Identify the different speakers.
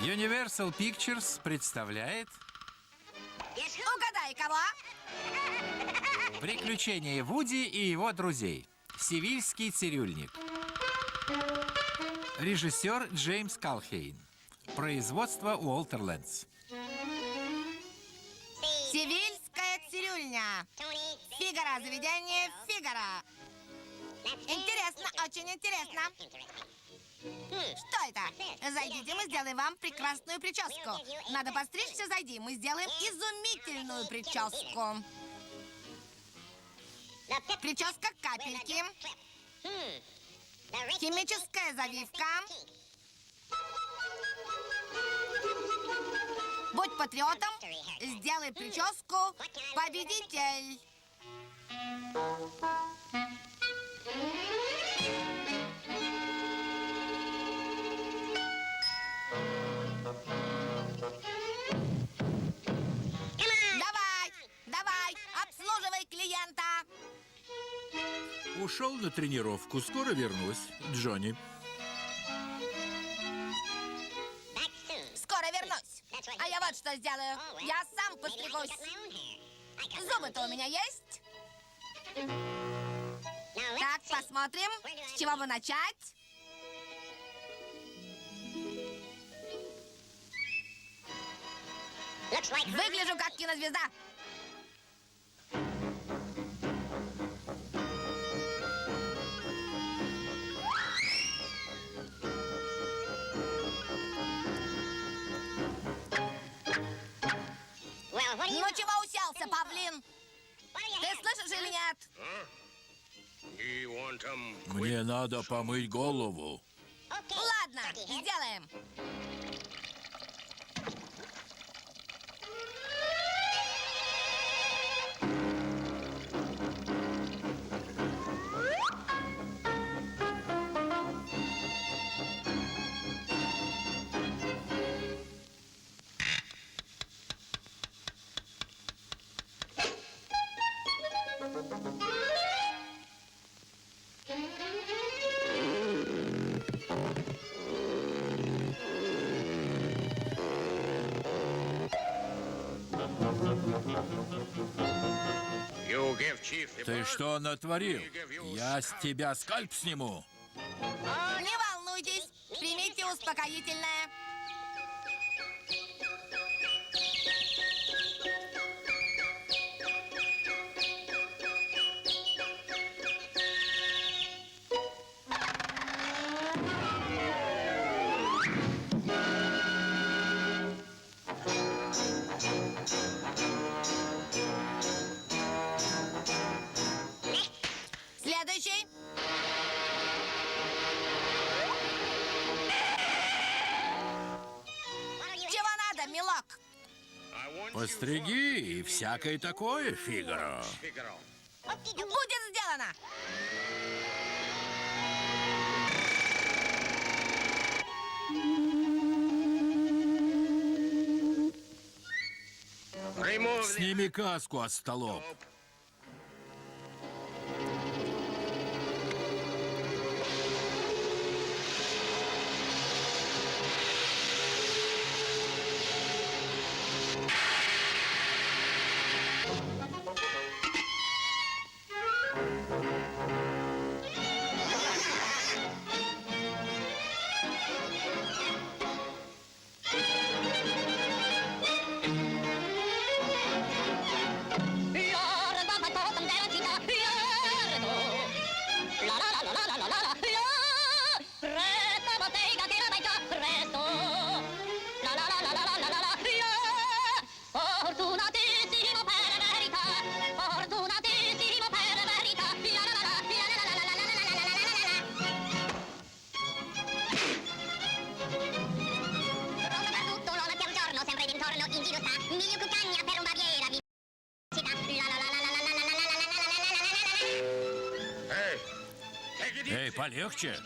Speaker 1: Universal Pictures представляет
Speaker 2: Угадай, кого?
Speaker 1: «Приключения Вуди и его друзей». Севильский цирюльник. Режиссер Джеймс Калхейн. Производство Уолтерлендс.
Speaker 2: Севильская цирюльня. Фигаро, заведение Фигаро. Интересно, очень интересно. Что это? Зайдите, мы сделаем вам прекрасную прическу. Надо постричься, зайди, мы сделаем изумительную прическу. Прическа капельки. Химическая завивка. Будь патриотом, сделай прическу победитель. Давай, обслуживай клиента.
Speaker 1: Ушел на тренировку. Скоро вернусь, Джонни.
Speaker 2: Скоро вернусь. А я вот что сделаю. Я сам постригусь. Зубы-то у меня есть? Так, посмотрим, с чего бы начать. Выгляжу как кинозвезда. Ну чего уселся, павлин? Ты слышишь или нет?
Speaker 1: Мне надо помыть голову.
Speaker 2: Ладно, сделаем.
Speaker 1: Ты что натворил? Я с тебя скальп сниму.
Speaker 2: Не волнуйтесь, примите успокоительное. Следующий. Чего надо, милок?
Speaker 1: Постриги и всякое такое, Фигаро.
Speaker 2: Будет сделано.
Speaker 1: Сними каску, остолоп. Эй, полегче.